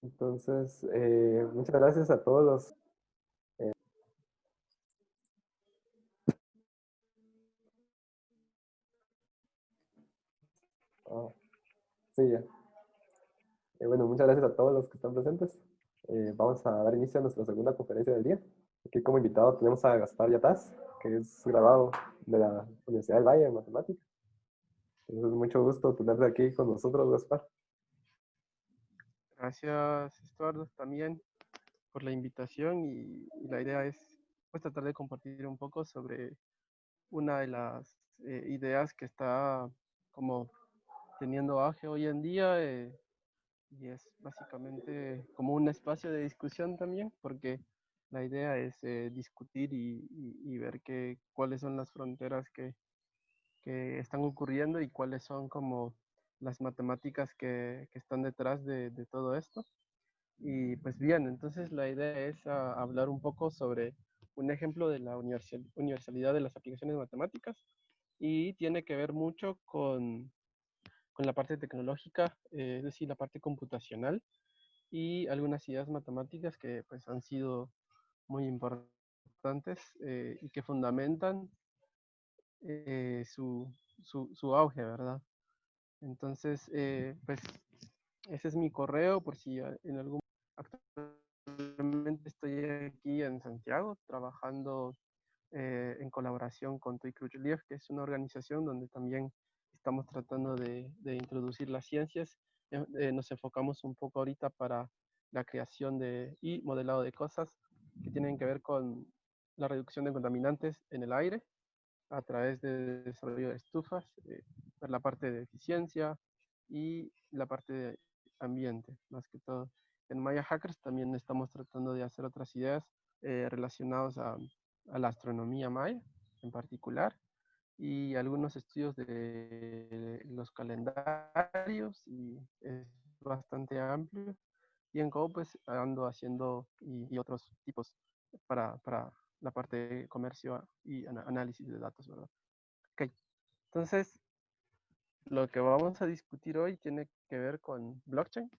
Entonces, muchas gracias a todos los... ah, sí, ya. Bueno, muchas gracias a todos los que están presentes. Vamos a dar inicio a nuestra segunda conferencia del día. Aquí como invitado tenemos a Gaspar Yataz, que es graduado de la Universidad del Valle de Matemáticas. Entonces, mucho gusto tenerte aquí con nosotros, Gaspar. Gracias, Estuardo, también por la invitación y la idea es pues tratar de compartir un poco sobre una de las ideas que está como teniendo auge hoy en día y es básicamente como un espacio de discusión también porque la idea es discutir y ver cuáles son las fronteras que están ocurriendo y cuáles son como las matemáticas que están detrás de todo esto. Y pues bien, entonces la idea es hablar un poco sobre un ejemplo de la universalidad de las aplicaciones matemáticas y tiene que ver mucho con la parte tecnológica, es decir, la parte computacional y algunas ideas matemáticas que pues han sido muy importantes y que fundamentan eh, su, su auge, ¿verdad? Entonces, pues ese es mi correo por si en algún actualmente estoy aquí en Santiago trabajando en colaboración con Tuicruchlief, que es una organización donde también estamos tratando de introducir las ciencias. Nos enfocamos un poco ahorita para la creación y modelado de cosas que tienen que ver con la reducción de contaminantes en el aire a través de desarrollo de estufas, por la parte de eficiencia y la parte de ambiente, más que todo. En Maya Hackers también estamos tratando de hacer otras ideas relacionadas a la astronomía maya en particular y algunos estudios de los calendarios y es bastante amplio. Y en Go pues ando haciendo y otros tipos para la parte de comercio y análisis de datos, ¿verdad? Ok, entonces lo que vamos a discutir hoy tiene que ver con blockchain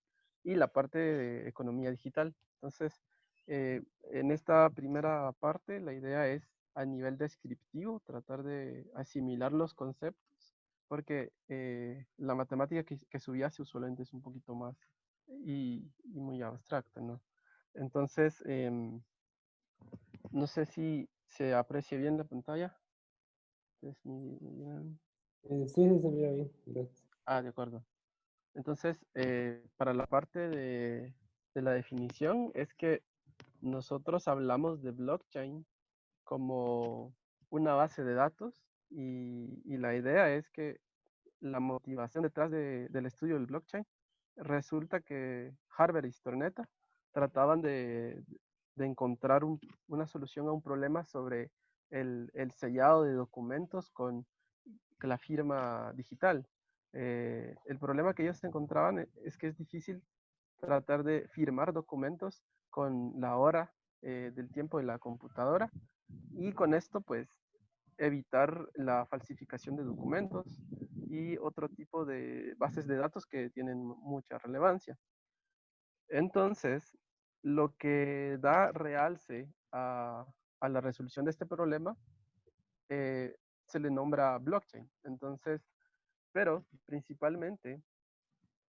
y la parte de economía digital. Entonces, en esta primera parte, la idea es a nivel descriptivo tratar de asimilar los conceptos, porque la matemática que subyace usualmente es un poquito más y muy abstracta, ¿no? Entonces, no sé si se aprecia bien la pantalla. Sí, sí, se mira bien. Gracias. De acuerdo. Entonces, para la parte de la definición, es que nosotros hablamos de blockchain como una base de datos y la idea es que la motivación detrás del estudio del blockchain resulta que Harvard y Stornetta trataban de encontrar una solución a un problema sobre el sellado de documentos con la firma digital. El problema que ellos encontraban es que es difícil tratar de firmar documentos con la hora del tiempo de la computadora y con esto pues evitar la falsificación de documentos y otro tipo de bases de datos que tienen mucha relevancia. Entonces, lo que da realce a la resolución de este problema eh, se le nombra blockchain. Entonces, pero principalmente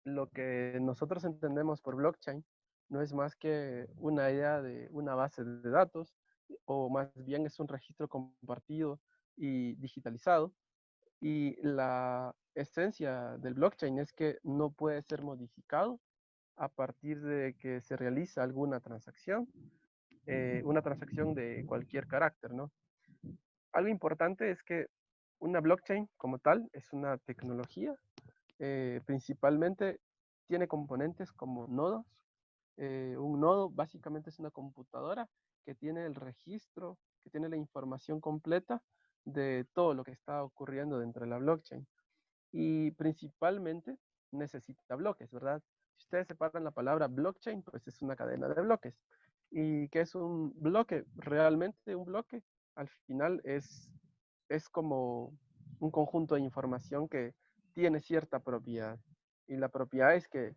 lo que nosotros entendemos por blockchain no es más que una idea de una base de datos, o más bien es un registro compartido y digitalizado. Y la esencia del blockchain es que no puede ser modificado a partir de que se realiza alguna transacción, una transacción de cualquier carácter, ¿no? Algo importante es que una blockchain como tal es una tecnología, principalmente tiene componentes como nodos. Un nodo básicamente es una computadora que tiene el registro, que tiene la información completa de todo lo que está ocurriendo dentro de la blockchain. Y principalmente necesita bloques, ¿verdad? Si ustedes separan la palabra blockchain, pues es una cadena de bloques. ¿Y qué es un bloque? Realmente un bloque al final es como un conjunto de información que tiene cierta propiedad. Y la propiedad es que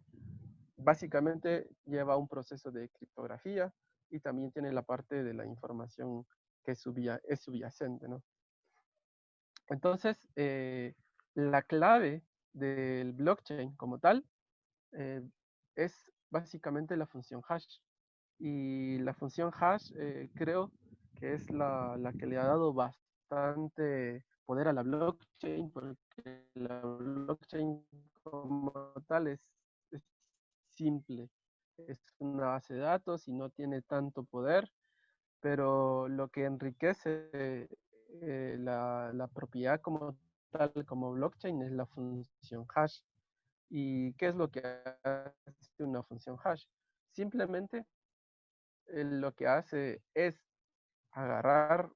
básicamente lleva un proceso de criptografía y también tiene la parte de la información que es subyacente, ¿no? Entonces, la clave del blockchain como tal eh, es básicamente la función hash. Y la función hash creo que es la que le ha dado bastante poder a la blockchain, porque la blockchain como tal es simple. Es una base de datos y no tiene tanto poder, pero lo que enriquece la propiedad como tal, como blockchain, es la función hash. ¿Y qué es lo que hace una función hash? Simplemente lo que hace es agarrar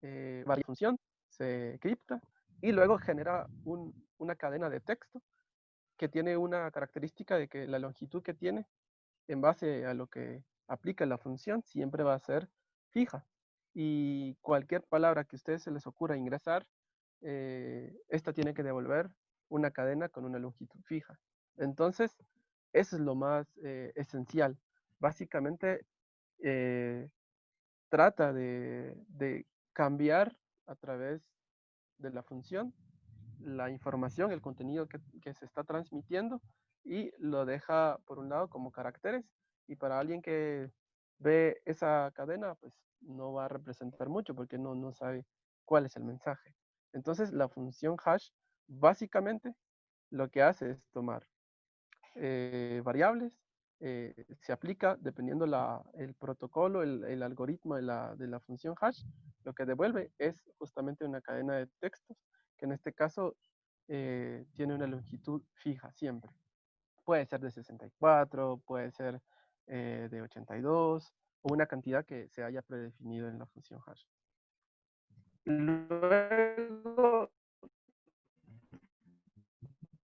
varias función, se cripta y luego genera una cadena de texto que tiene una característica de que la longitud que tiene en base a lo que aplica la función siempre va a ser fija. Y cualquier palabra que a ustedes se les ocurra ingresar, esta tiene que devolver una cadena con una longitud fija. Entonces, eso es lo más esencial. Básicamente, eh, trata de cambiar a través de la función la información, el contenido que se está transmitiendo y lo deja por un lado como caracteres y para alguien que ve esa cadena pues no va a representar mucho porque no sabe cuál es el mensaje. Entonces la función hash básicamente lo que hace es tomar variables, se aplica dependiendo el protocolo, el algoritmo de la función hash, lo que devuelve es justamente una cadena de textos, que en este caso tiene una longitud fija siempre. Puede ser de 64, puede ser de 82, o una cantidad que se haya predefinido en la función hash. Luego,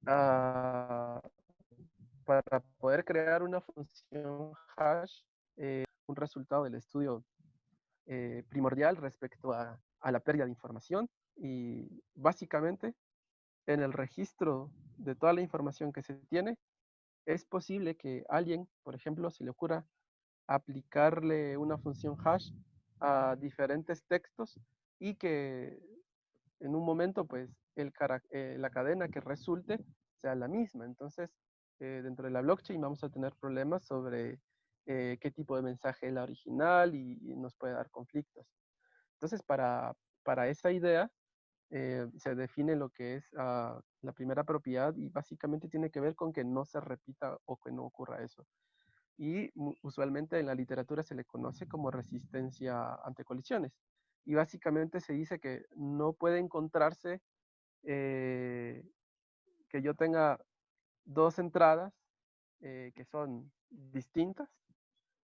ah, para poder crear una función hash, un resultado del estudio primordial respecto a la pérdida de información y básicamente en el registro de toda la información que se tiene, es posible que alguien, por ejemplo, se le ocurra aplicarle una función hash a diferentes textos y que en un momento, pues, la cadena que resulte sea la misma. Entonces, dentro de la blockchain vamos a tener problemas sobre qué tipo de mensaje es la original y nos puede dar conflictos. Entonces, para esa idea, se define lo que es la primera propiedad y básicamente tiene que ver con que no se repita o que no ocurra eso. Y usualmente en la literatura se le conoce como resistencia ante colisiones. Y básicamente se dice que no puede encontrarse eh, que yo tenga dos entradas que son distintas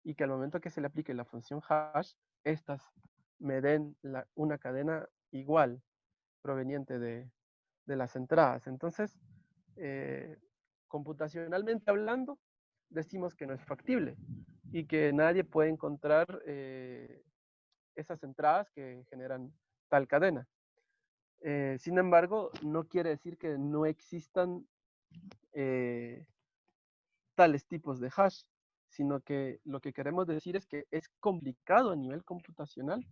y que al momento que se le aplique la función hash, estas me den una cadena igual proveniente de las entradas. Entonces, eh, computacionalmente hablando, decimos que no es factible y que nadie puede encontrar esas entradas que generan tal cadena. Sin embargo, no quiere decir que no existan eh, tales tipos de hash, sino que lo que queremos decir es que es complicado a nivel computacional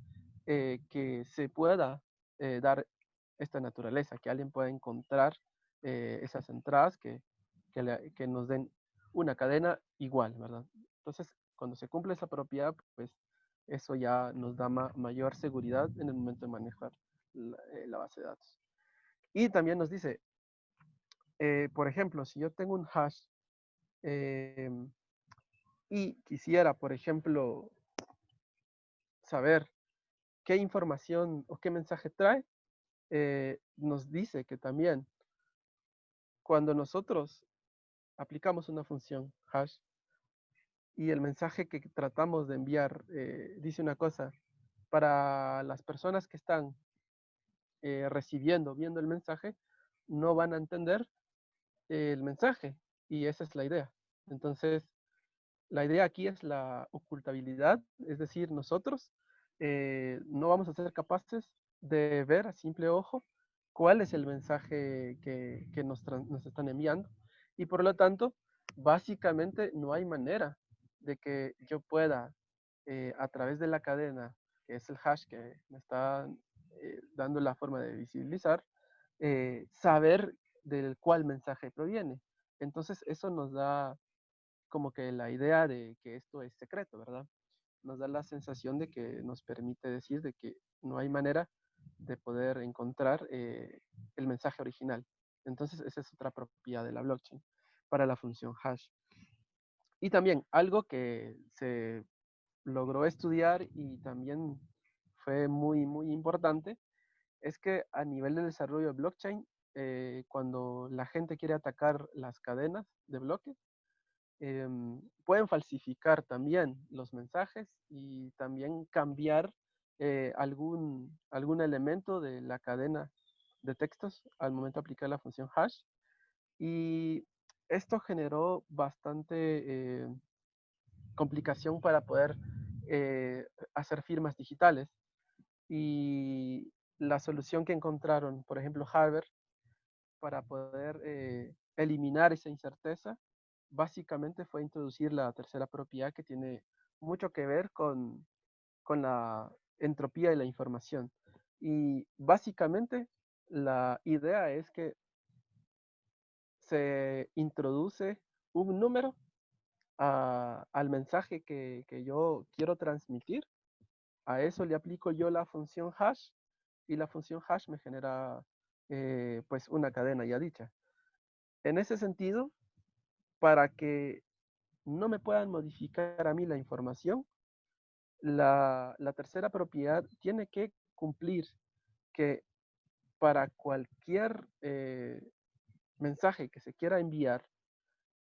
que se pueda dar esta naturaleza, que alguien pueda encontrar esas entradas que nos den una cadena igual, ¿verdad? Entonces, cuando se cumple esa propiedad, pues eso ya nos da mayor seguridad en el momento de manejar la base de datos. Y también nos dice, por ejemplo, si yo tengo un hash eh, y quisiera, por ejemplo, saber qué información o qué mensaje trae, nos dice que también cuando nosotros aplicamos una función hash y el mensaje que tratamos de enviar dice una cosa, para las personas que están recibiendo, viendo el mensaje, no van a entender el mensaje y esa es la idea. Entonces, la idea aquí es la ocultabilidad, es decir, nosotros no vamos a ser capaces de ver a simple ojo cuál es el mensaje que nos están enviando y por lo tanto básicamente no hay manera de que yo pueda, a través de la cadena, que es el hash que me está dando la forma de visibilizar, saber del cuál mensaje proviene. Entonces, eso nos da como que la idea de que esto es secreto, ¿verdad? Nos da la sensación de que nos permite decir de que no hay manera de poder encontrar el mensaje original. Entonces, esa es otra propiedad de la blockchain para la función hash. Y también algo que se logró estudiar y también fue muy, muy importante es que a nivel de desarrollo de blockchain, cuando la gente quiere atacar las cadenas de bloques, pueden falsificar también los mensajes y también cambiar algún elemento de la cadena de textos al momento de aplicar la función hash. Y esto generó bastante complicación para poder hacer firmas digitales. Y la solución que encontraron, por ejemplo, Harvard, para poder eliminar esa incerteza, básicamente fue introducir la tercera propiedad que tiene mucho que ver con la entropía de la información. Y básicamente la idea es que se introduce un número al mensaje que yo quiero transmitir. A eso le aplico yo la función hash y la función hash me genera pues una cadena ya dicha. En ese sentido, para que no me puedan modificar a mí la información, la tercera propiedad tiene que cumplir que para cualquier mensaje que se quiera enviar,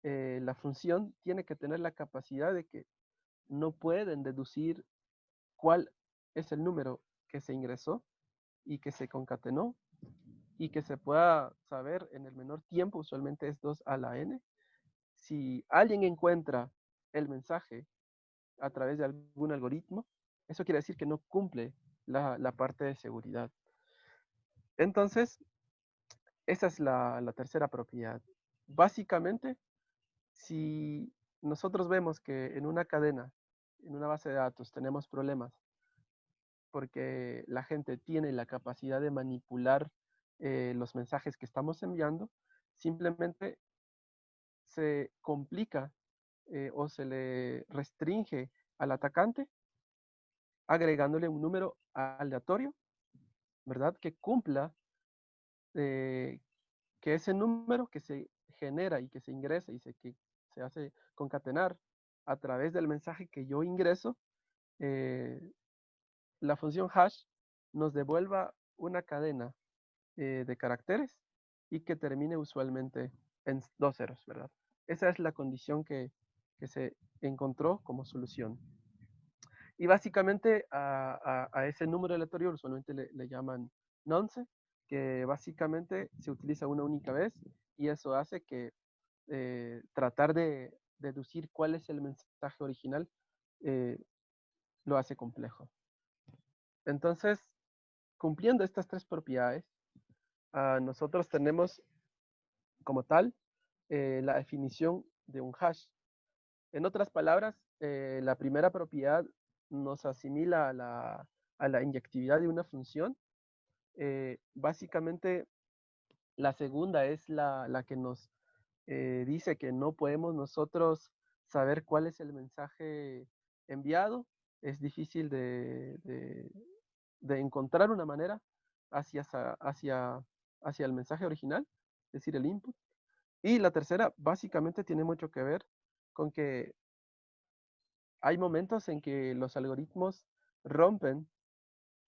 la función tiene que tener la capacidad de que no pueden deducir cuál es el número que se ingresó y que se concatenó y que se pueda saber en el menor tiempo, usualmente es 2 a la n. Si alguien encuentra el mensaje a través de algún algoritmo, eso quiere decir que no cumple la parte de seguridad. Entonces, esa es la tercera propiedad. Básicamente, si nosotros vemos que en una cadena, en una base de datos, tenemos problemas porque la gente tiene la capacidad de manipular los mensajes que estamos enviando, simplemente se complica o se le restringe al atacante agregándole un número aleatorio, ¿verdad? Que cumpla, eh, que ese número que se genera y que se ingresa y que se hace concatenar a través del mensaje que yo ingreso, eh, la función hash nos devuelva una cadena de caracteres y que termine usualmente en 2 ceros, ¿verdad? Esa es la condición que se encontró como solución. Y básicamente a ese número aleatorio usualmente le llaman nonce, que básicamente se utiliza una única vez y eso hace que tratar de deducir cuál es el mensaje original eh, lo hace complejo. Entonces, cumpliendo estas tres propiedades, nosotros tenemos como tal la definición de un hash. En otras palabras, la primera propiedad nos asimila a la inyectividad de una función. Básicamente, la segunda es la que nos dice que no podemos nosotros saber cuál es el mensaje enviado. Es difícil de encontrar una manera hacia, hacia, hacia el mensaje original, es decir, el input. Y la tercera básicamente tiene mucho que ver con que hay momentos en que los algoritmos rompen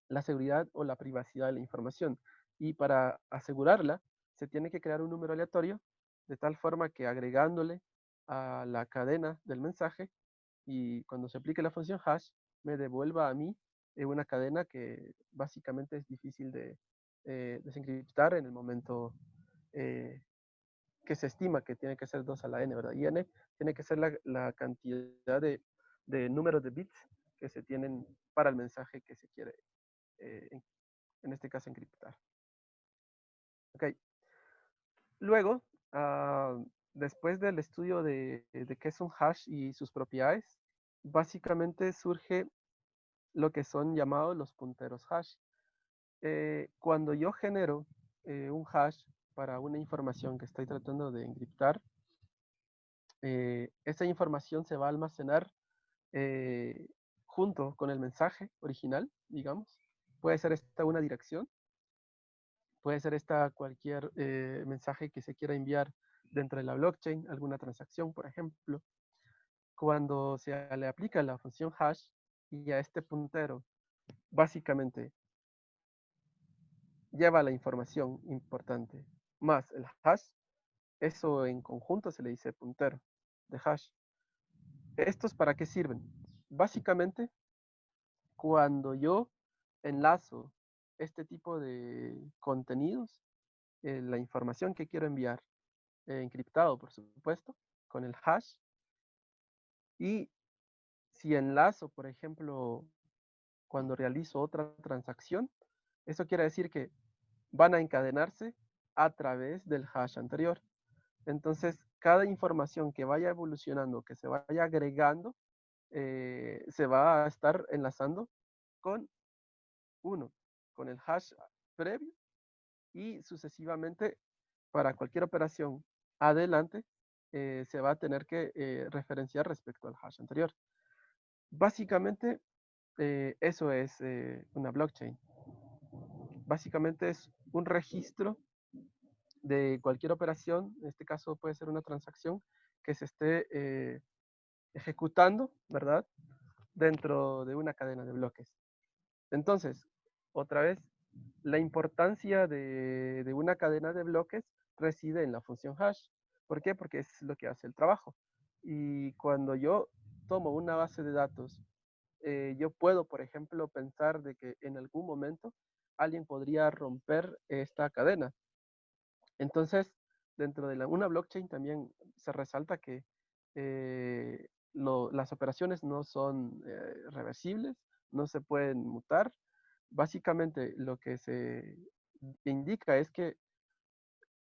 la seguridad o la privacidad de la información. Y para asegurarla, se tiene que crear un número aleatorio de tal forma que agregándole a la cadena del mensaje y cuando se aplique la función hash, me devuelva a mí una cadena que básicamente es difícil de desencriptar en el momento eh, que se estima que tiene que ser 2 a la n, ¿verdad? Y n tiene que ser la cantidad de números de bits que se tienen para el mensaje que se quiere, en este caso, encriptar. Ok. Luego, después del estudio de qué es un hash y sus propiedades, básicamente surge lo que son llamados los punteros hash. Cuando yo genero un hash para una información que estoy tratando de encriptar, esa información se va a almacenar eh, junto con el mensaje original, digamos. Puede ser esta una dirección, puede ser esta cualquier mensaje que se quiera enviar dentro de la blockchain, alguna transacción, por ejemplo. Cuando se le aplica la función hash y a este puntero, básicamente lleva la información importante más el hash, eso en conjunto se le dice puntero de hash. ¿Estos para qué sirven? Básicamente, cuando yo enlazo este tipo de contenidos, la información que quiero enviar, encriptado por supuesto, con el hash, y si enlazo, por ejemplo, cuando realizo otra transacción, eso quiere decir que van a encadenarse a través del hash anterior. Entonces, cada información que vaya evolucionando, que se vaya agregando, se va a estar enlazando con uno, con el hash previo y sucesivamente para cualquier operación adelante se va a tener que referenciar respecto al hash anterior. Básicamente, eso es una blockchain. Básicamente es un registro de cualquier operación, en este caso puede ser una transacción que se esté ejecutando, ¿verdad? Dentro de una cadena de bloques. Entonces, otra vez, la importancia de una cadena de bloques reside en la función hash. ¿Por qué? Porque es lo que hace el trabajo. Y cuando yo tomo una base de datos, yo puedo, por ejemplo, pensar de que en algún momento alguien podría romper esta cadena. Entonces, dentro de una blockchain también se resalta que las operaciones no son reversibles, no se pueden mutar. Básicamente lo que se indica es que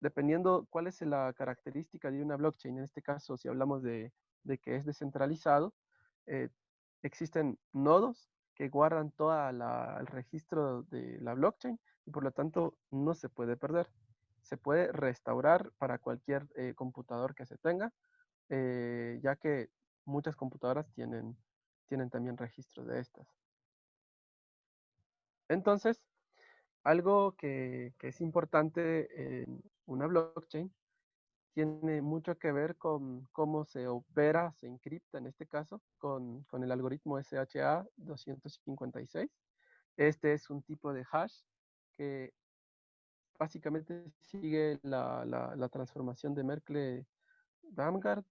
dependiendo cuál es la característica de una blockchain, en este caso si hablamos de que es descentralizado, eh, existen nodos que guardan todo el registro de la blockchain y por lo tanto no se puede perder. Se puede restaurar para cualquier computador que se tenga, ya que muchas computadoras tienen también registros de estas. Entonces, algo que es importante en una blockchain tiene mucho que ver con cómo se opera, se encripta en este caso, con el algoritmo SHA-256. Este es un tipo de hash que básicamente sigue la transformación de Merkle-Damgard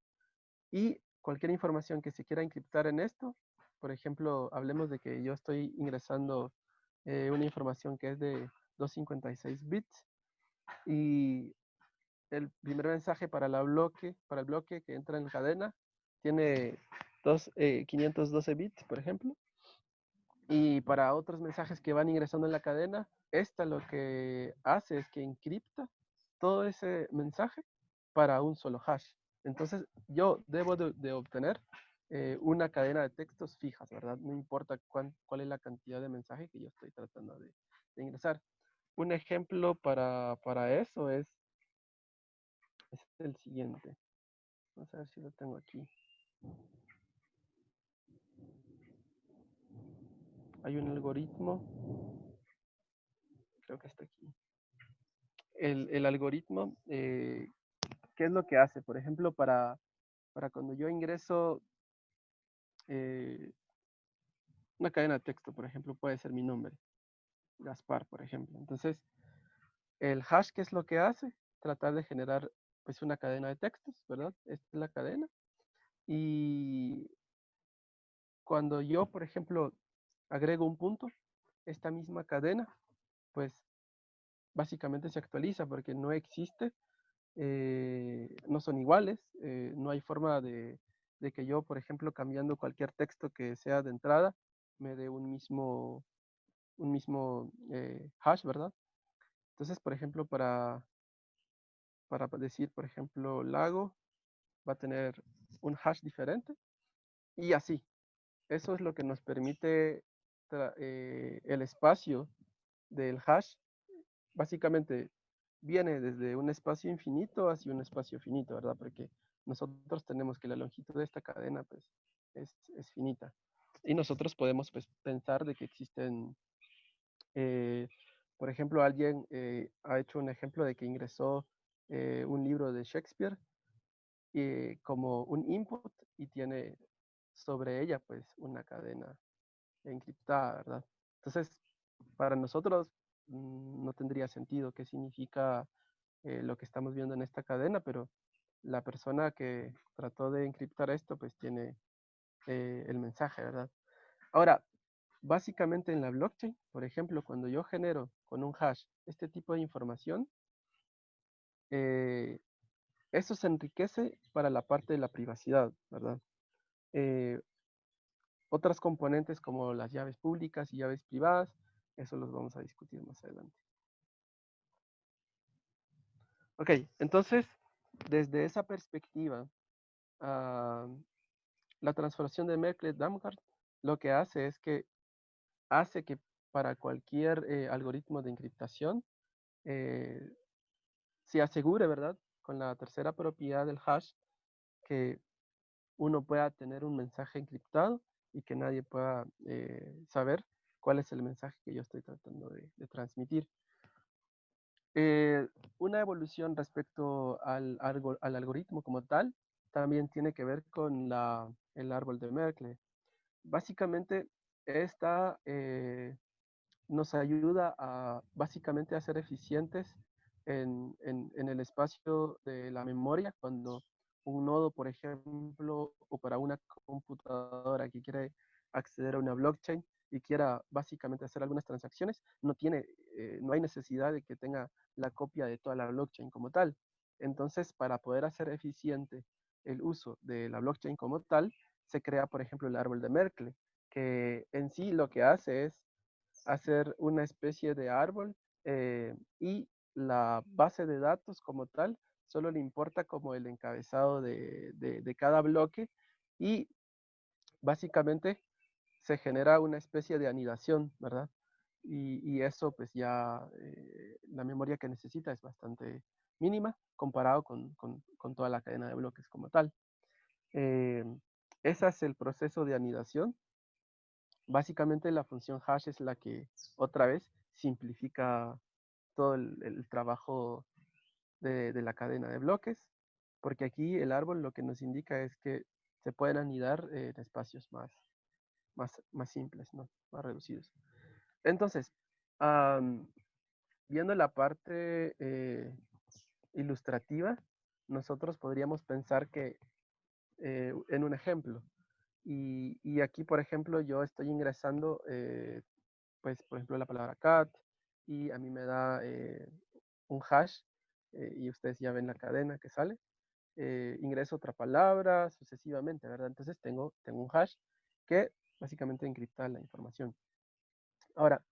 y cualquier información que se quiera encriptar en esto, por ejemplo, hablemos de que yo estoy ingresando una información que es de 256 bits y el primer mensaje para el bloque que entra en cadena tiene 512 bits, por ejemplo. Y para otros mensajes que van ingresando en la cadena, esta lo que hace es que encripta todo ese mensaje para un solo hash. Entonces, yo debo de obtener una cadena de textos fijas, ¿verdad? No importa cuál es la cantidad de mensaje que yo estoy tratando de ingresar. Un ejemplo para eso es el siguiente. Vamos a ver si lo tengo aquí. Hay un algoritmo, creo que está aquí. El algoritmo, ¿qué es lo que hace? Por ejemplo, para cuando yo ingreso eh, una cadena de texto, por ejemplo, puede ser mi nombre, Gaspar, por ejemplo. Entonces, el hash, ¿qué es lo que hace? Tratar de generar pues una cadena de textos, ¿verdad? Esta es la cadena. Y cuando yo, por ejemplo, agrego un punto, esta misma cadena, pues básicamente se actualiza porque no existe, no son iguales, no hay forma de que yo, por ejemplo, cambiando cualquier texto que sea de entrada, me dé un mismo hash, ¿verdad? Entonces, por ejemplo, para decir, por ejemplo, lago, va a tener un hash diferente y así. Eso es lo que nos permite el espacio del hash. Básicamente viene desde un espacio infinito hacia un espacio finito, ¿verdad? Porque nosotros tenemos que la longitud de esta cadena pues, es finita. Y nosotros podemos pues, pensar de que existen, eh, por ejemplo, alguien ha hecho un ejemplo de que ingresó un libro de Shakespeare como un input y tiene sobre ella pues una cadena encriptada, ¿verdad? Entonces, para nosotros no tendría sentido qué significa lo que estamos viendo en esta cadena, pero la persona que trató de encriptar esto pues tiene el mensaje, ¿verdad? Ahora, básicamente en la blockchain, por ejemplo, cuando yo genero con un hash este tipo de información, eh, eso se enriquece para la parte de la privacidad, ¿verdad? Eh, Otras componentes como las llaves públicas y llaves privadas, eso los vamos a discutir más adelante. Ok, entonces, desde esa perspectiva, la transformación de Merkle-Damgard lo que hace es que hace que para cualquier algoritmo de encriptación eh, se asegure, ¿verdad? Con la tercera propiedad del hash, que uno pueda tener un mensaje encriptado y que nadie pueda saber cuál es el mensaje que yo estoy tratando de transmitir. Una evolución respecto al algoritmo como tal también tiene que ver con el árbol de Merkle. Básicamente, esta nos ayuda a básicamente a ser eficientes en el espacio de la memoria cuando un nodo, por ejemplo, o para una computadora que quiere acceder a una blockchain y quiera básicamente hacer algunas transacciones, no hay necesidad de que tenga la copia de toda la blockchain como tal. Entonces, para poder hacer eficiente el uso de la blockchain como tal, se crea, por ejemplo, el árbol de Merkle, que en sí lo que hace es hacer una especie de árbol y la base de datos como tal solo le importa como el encabezado de cada bloque y básicamente se genera una especie de anidación, ¿verdad? Y eso pues ya la memoria que necesita es bastante mínima comparado con toda la cadena de bloques como tal. Eh, Ese es el proceso de anidación. Básicamente la función hash es la que otra vez simplifica todo el trabajo de la cadena de bloques, porque aquí el árbol lo que nos indica es que se pueden anidar en espacios más simples, ¿no? Más reducidos. Entonces, am, viendo la parte ilustrativa, nosotros podríamos pensar que en un ejemplo, y aquí, por ejemplo, yo estoy ingresando pues, por ejemplo, la palabra cat y a mí me da un hash y ustedes ya ven la cadena que sale. Ingreso otra palabra sucesivamente, ¿verdad? Entonces tengo un hash que básicamente encripta la información. Ahora,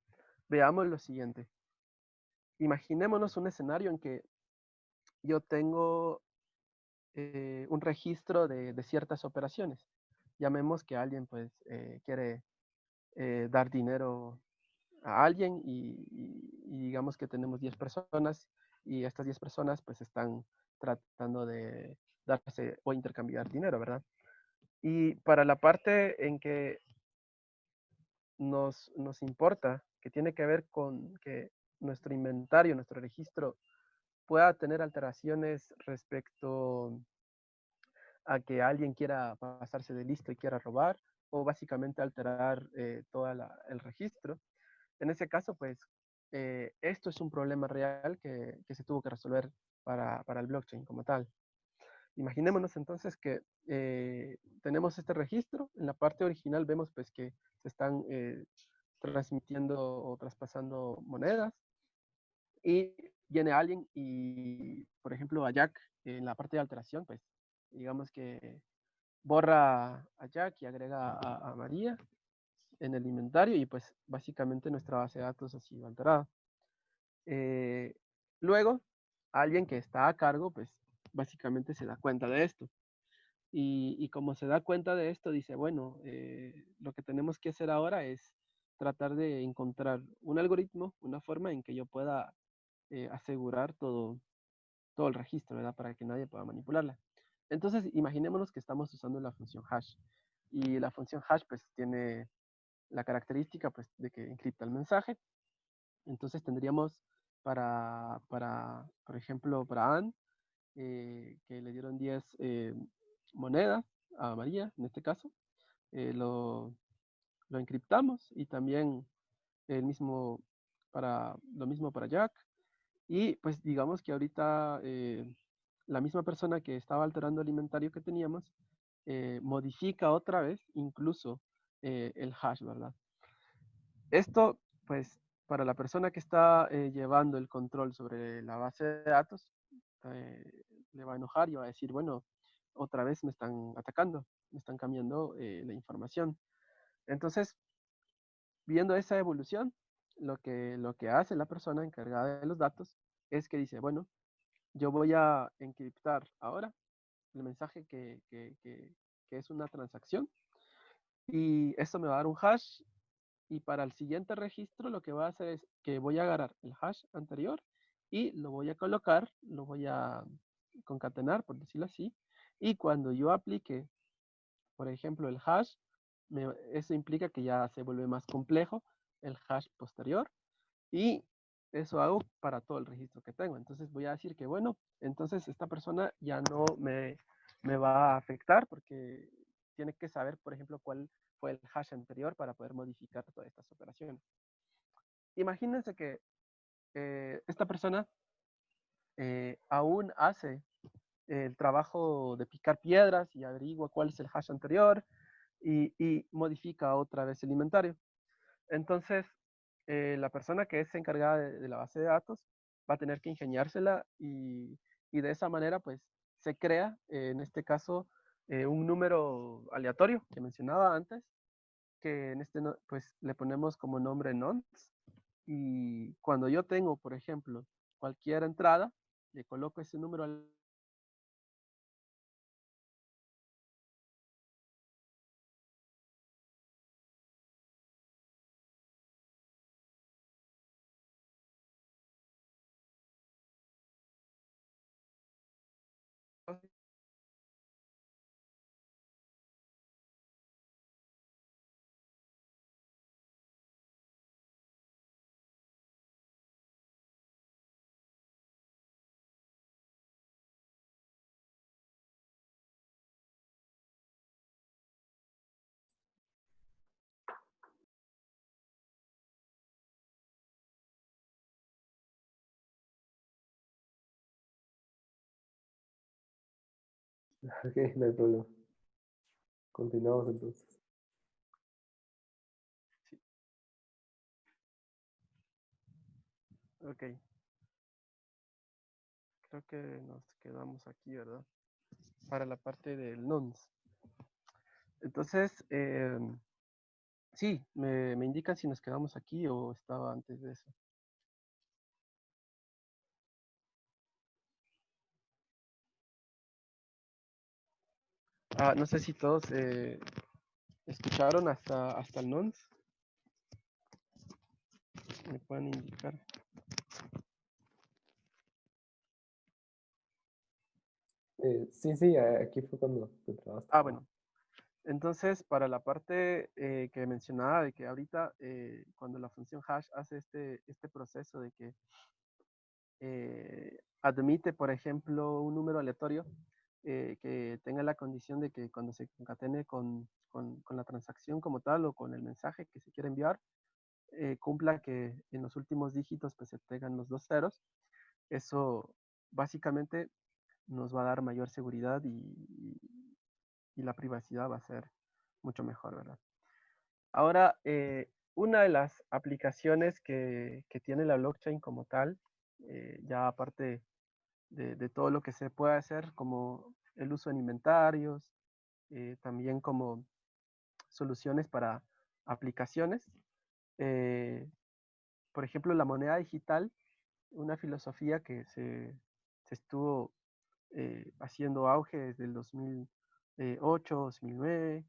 veamos lo siguiente. Imaginémonos un escenario en que yo tengo un registro de ciertas operaciones. Llamemos que alguien pues quiere dar dinero a alguien y digamos que tenemos 10 personas y estas 10 personas pues están tratando de darse o intercambiar dinero, ¿verdad? Y para la parte en que nos importa, que tiene que ver con que nuestro inventario, nuestro registro pueda tener alteraciones respecto a que alguien quiera pasarse de listo y quiera robar o básicamente alterar todo el registro. En ese caso, pues, esto es un problema real que se tuvo que resolver para el blockchain como tal. Imaginémonos entonces que tenemos este registro. En la parte original vemos pues que se están transmitiendo o traspasando monedas y viene alguien y, por ejemplo, a Jack en la parte de alteración, pues, digamos que borra a Jack y agrega a María en el inventario y pues básicamente nuestra base de datos ha sido alterada. Eh, Luego, alguien que está a cargo, pues básicamente se da cuenta de esto. Y como se da cuenta de esto, dice, bueno, lo que tenemos que hacer ahora es tratar de encontrar un algoritmo, una forma en que yo pueda asegurar todo el registro, ¿verdad? Para que nadie pueda manipularla. Entonces, imaginémonos que estamos usando la función hash. Y la función hash, pues, tiene la característica, pues, de que encripta el mensaje. Entonces, tendríamos por ejemplo, para Anne, que le dieron 10 monedas a María, en este caso, eh, lo, lo encriptamos y también el mismo lo mismo para Jack. Y pues digamos que ahorita la misma persona que estaba alterando el inventario que teníamos modifica otra vez incluso el hash, ¿verdad? Esto, pues, para la persona que está llevando el control sobre la base de datos, le va a enojar y va a decir, bueno, otra vez me están atacando, me están cambiando la información. Entonces, viendo esa evolución, lo que hace la persona encargada de los datos es que dice, bueno, yo voy a encriptar ahora el mensaje que es una transacción y esto me va a dar un hash y para el siguiente registro lo que voy a hacer es que voy a agarrar el hash anterior y lo voy a colocar, lo voy a concatenar, por decirlo así, y cuando yo aplique, por ejemplo, el hash, eso implica que ya se vuelve más complejo el hash posterior y eso hago para todo el registro que tengo. Entonces voy a decir que, bueno, entonces esta persona ya no me va a afectar porque tiene que saber, por ejemplo, cuál fue el hash anterior para poder modificar todas estas operaciones. Imagínense que esta persona aún hace el trabajo de picar piedras y averigua cuál es el hash anterior y modifica otra vez el inventario. Entonces, la persona que es encargada de la base de datos va a tener que ingeniársela y de esa manera, pues, se crea, en este caso, un número aleatorio que mencionaba antes, que en este, pues, le ponemos como nombre nonce. Y cuando yo tengo, por ejemplo, cualquier entrada, le coloco ese número al Ok, no hay problema. Continuamos entonces. Sí, ok, creo que nos quedamos aquí, ¿verdad? Para la parte del nonce. Entonces, sí, me indican si nos quedamos aquí o estaba antes de eso. No sé si todos escucharon hasta el nonce. Me pueden indicar. Sí, sí, aquí fue cuando te trabaste. Bueno. Entonces, para la parte que mencionaba de que ahorita cuando la función hash hace este proceso de que admite, por ejemplo, un número aleatorio que tenga la condición de que cuando se concatene con la transacción como tal o con el mensaje que se quiere enviar, cumpla que en los últimos dígitos pues se tengan los dos ceros. Eso básicamente nos va a dar mayor seguridad y la privacidad va a ser mucho mejor, ¿verdad? Ahora, una de las aplicaciones que tiene la blockchain como tal, ya aparte de todo lo que se puede hacer, como el uso en inventarios, también como soluciones para aplicaciones. eh, por ejemplo, la moneda digital, una filosofía que se estuvo haciendo auge desde el 2008, 2009.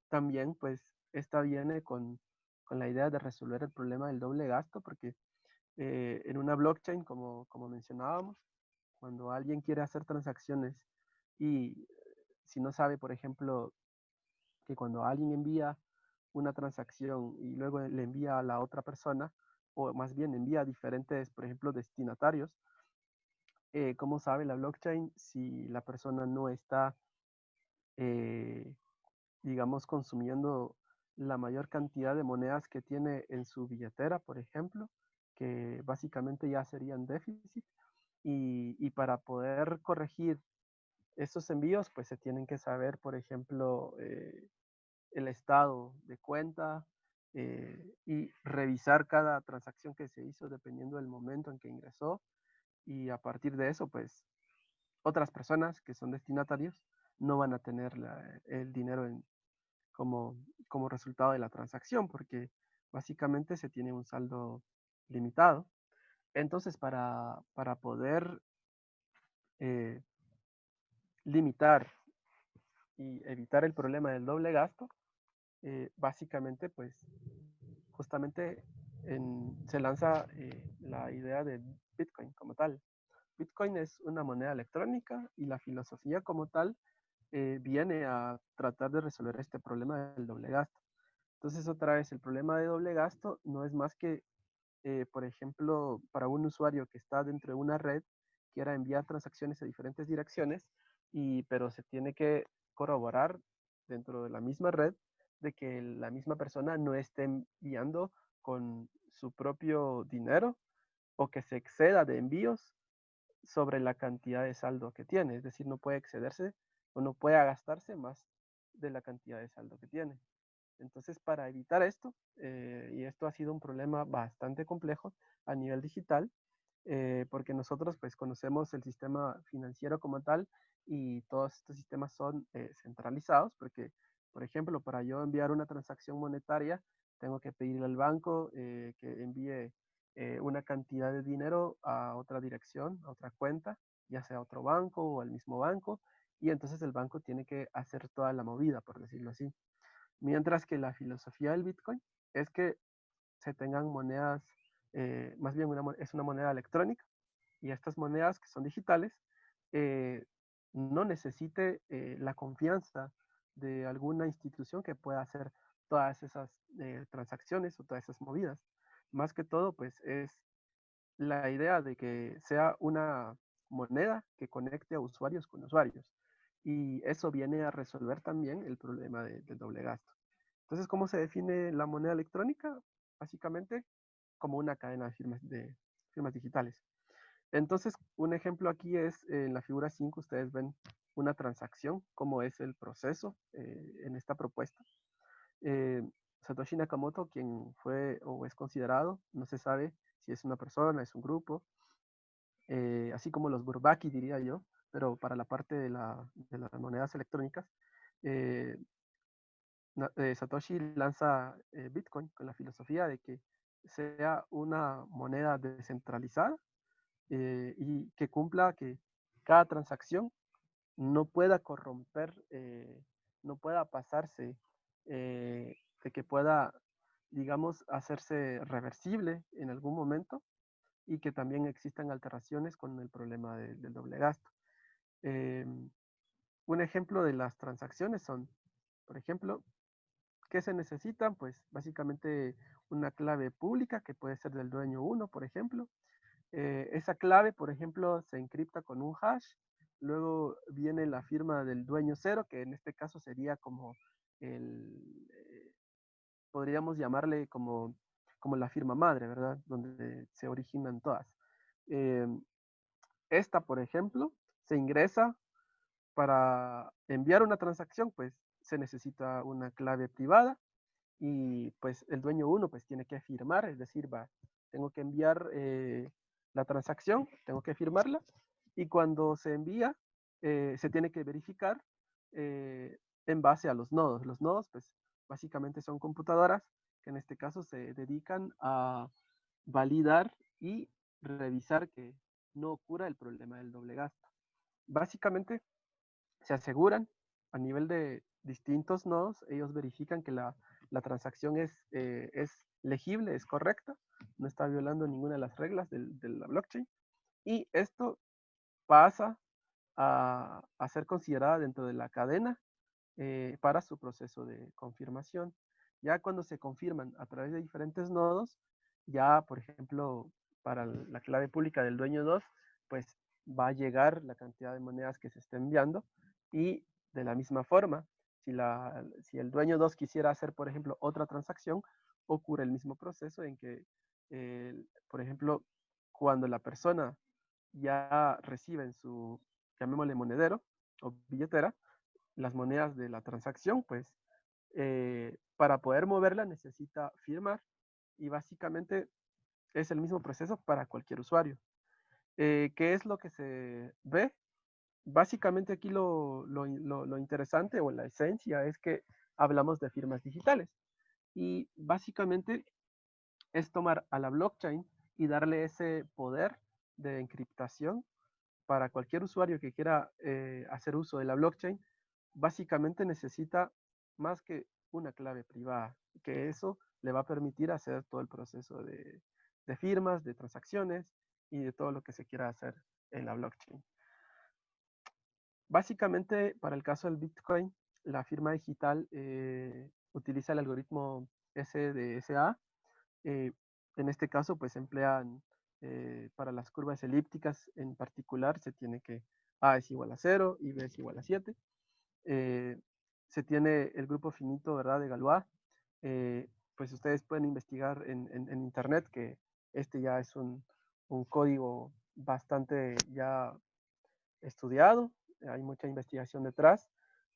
También, pues, esta viene con la idea de resolver el problema del doble gasto, porque en una blockchain, como mencionábamos, cuando alguien quiere hacer transacciones y si no sabe, por ejemplo, que cuando alguien envía una transacción y luego le envía a la otra persona, o más bien envía a diferentes, por ejemplo, destinatarios, ¿cómo sabe la blockchain si la persona no está, eh, digamos, consumiendo la mayor cantidad de monedas que tiene en su billetera, por ejemplo, que básicamente ya serían déficit? Y para poder corregir estos envíos, pues se tienen que saber, por ejemplo, el estado de cuenta y revisar cada transacción que se hizo dependiendo del momento en que ingresó. Y a partir de eso, pues otras personas que son destinatarios no van a tener el dinero como, como resultado de la transacción, porque básicamente se tiene un saldo limitado. Entonces, para poder eh, limitar y evitar el problema del doble gasto, básicamente, pues, justamente se lanza la idea de Bitcoin como tal. Bitcoin es una moneda electrónica y la filosofía como tal viene a tratar de resolver este problema del doble gasto. Entonces, otra vez, el problema de doble gasto no es más que, por ejemplo, para un usuario que está dentro de una red, quiera enviar transacciones a diferentes direcciones, pero se tiene que corroborar dentro de la misma red de que la misma persona no esté enviando con su propio dinero o que se exceda de envíos sobre la cantidad de saldo que tiene. Es decir, no puede excederse o no puede gastarse más de la cantidad de saldo que tiene. Entonces, para evitar esto, y esto ha sido un problema bastante complejo a nivel digital, porque nosotros pues conocemos el sistema financiero como tal y todos estos sistemas son centralizados, porque, por ejemplo, para yo enviar una transacción monetaria, tengo que pedirle al banco que envíe una cantidad de dinero a otra dirección, a otra cuenta, ya sea a otro banco o al mismo banco, y entonces el banco tiene que hacer toda la movida, por decirlo así. Mientras que la filosofía del Bitcoin es que se tengan monedas, más bien es una moneda electrónica, y estas monedas que son digitales eh, no necesite la confianza de alguna institución que pueda hacer todas esas transacciones o todas esas movidas. Más que todo, pues es la idea de que sea una moneda que conecte a usuarios con usuarios. Y eso viene a resolver también el problema del doble gasto. Entonces, ¿cómo se define la moneda electrónica? Básicamente como una cadena de firmas digitales. Entonces, un ejemplo aquí es en la figura 5, ustedes ven una transacción, cómo es el proceso en esta propuesta. Eh, Satoshi Nakamoto, quien fue o es considerado, no se sabe si es una persona, es un grupo, así como los Bourbaki, diría yo, pero para la parte de las monedas electrónicas, eh, Satoshi lanza Bitcoin con la filosofía de que sea una moneda descentralizada y que cumpla que cada transacción no pueda corromper, no pueda pasarse, de que pueda, digamos, hacerse reversible en algún momento y que también existan alteraciones con el problema del doble gasto. Eh, un ejemplo de las transacciones son, por ejemplo, ¿qué se necesitan? Pues básicamente una clave pública que puede ser del dueño 1, por ejemplo. Esa clave, por ejemplo, se encripta con un hash. Luego viene la firma del dueño 0, que en este caso sería como podríamos llamarle como la firma madre, ¿verdad? Donde se originan todas. Eh, esta, por ejemplo, se ingresa para enviar una transacción, pues se necesita una clave privada y pues el dueño 1 pues tiene que firmar, es decir, tengo que enviar la transacción, tengo que firmarla y cuando se envía se tiene que verificar en base a los nodos. Los nodos pues básicamente son computadoras que en este caso se dedican a validar y revisar que no ocurra el problema del doble gasto. Básicamente se aseguran a nivel de distintos nodos, ellos verifican que la transacción es legible, es correcta, no está violando ninguna de las reglas de la blockchain. Y esto pasa a ser considerada dentro de la cadena para su proceso de confirmación. Ya cuando se confirman a través de diferentes nodos, ya, por ejemplo, para la clave pública del dueño 2, pues va a llegar la cantidad de monedas que se esté enviando y de la misma forma, si el dueño 2 quisiera hacer, por ejemplo, otra transacción, ocurre el mismo proceso en que, por ejemplo, cuando la persona ya recibe en su, llamémosle monedero o billetera, las monedas de la transacción, pues para poder moverla necesita firmar y básicamente es el mismo proceso para cualquier usuario. ¿Qué es lo que se ve? Básicamente aquí lo interesante o la esencia es que hablamos de firmas digitales y básicamente es tomar a la blockchain y darle ese poder de encriptación para cualquier usuario que quiera hacer uso de la blockchain, básicamente necesita más que una clave privada, que eso le va a permitir hacer todo el proceso de firmas, de transacciones y de todo lo que se quiera hacer en la blockchain. Básicamente, para el caso del Bitcoin, la firma digital utiliza el algoritmo SDSA. Eh, en este caso, pues emplean para las curvas elípticas en particular, se tiene que A es igual a 0 y B es igual a 7. Se tiene el grupo finito, ¿verdad?, de Galois. Pues ustedes pueden investigar en internet que este ya es un código bastante ya estudiado, hay mucha investigación detrás,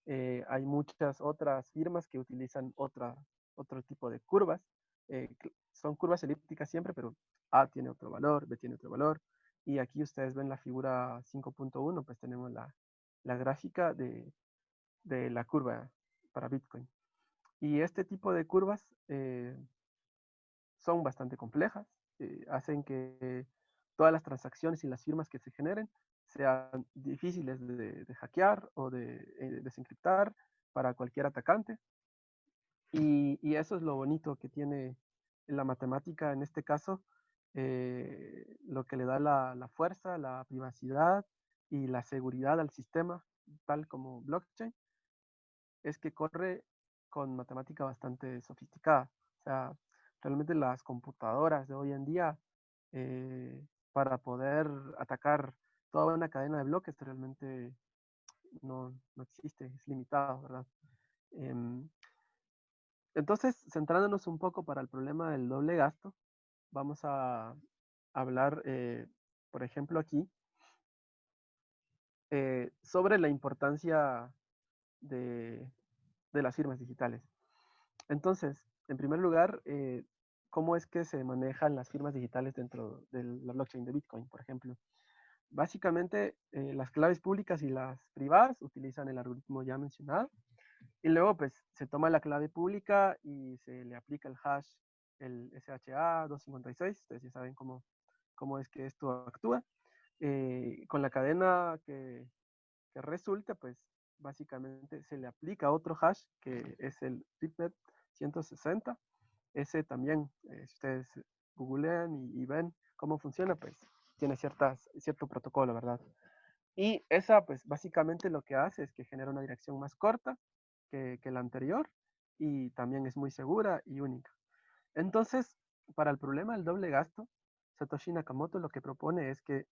hay muchas otras firmas que utilizan otro tipo de curvas, son curvas elípticas siempre, pero A tiene otro valor, B tiene otro valor, y aquí ustedes ven la figura 5.1, pues tenemos la gráfica de la curva para Bitcoin. Y este tipo de curvas son bastante complejas, hacen que todas las transacciones y las firmas que se generen sean difíciles de hackear o de desencriptar para cualquier atacante. Y eso es lo bonito que tiene la matemática en este caso, lo que le da la fuerza, la privacidad y la seguridad al sistema, tal como blockchain, es que corre con matemática bastante sofisticada. O sea, realmente las computadoras de hoy en día, para poder atacar toda una cadena de bloques, realmente no existe, es limitado, ¿verdad? Em, entonces, centrándonos un poco para el problema del doble gasto, vamos a hablar, por ejemplo, aquí, sobre la importancia de, de las firmas digitales. Entonces, en primer lugar, ¿cómo es que se manejan las firmas digitales dentro de la blockchain de Bitcoin, por ejemplo? Básicamente, las claves públicas y las privadas utilizan el algoritmo ya mencionado. Y luego, pues, se toma la clave pública y se le aplica el hash, el SHA-256. Ustedes ya saben cómo es que esto actúa. Con la cadena que resulta, pues, básicamente se le aplica otro hash, que es el RIPET 160. Ese también, si ustedes googlean y ven cómo funciona, pues tiene cierto protocolo, ¿verdad? Y esa, pues básicamente lo que hace es que genera una dirección más corta que la anterior y también es muy segura y única. Entonces, para el problema del doble gasto, Satoshi Nakamoto lo que propone es que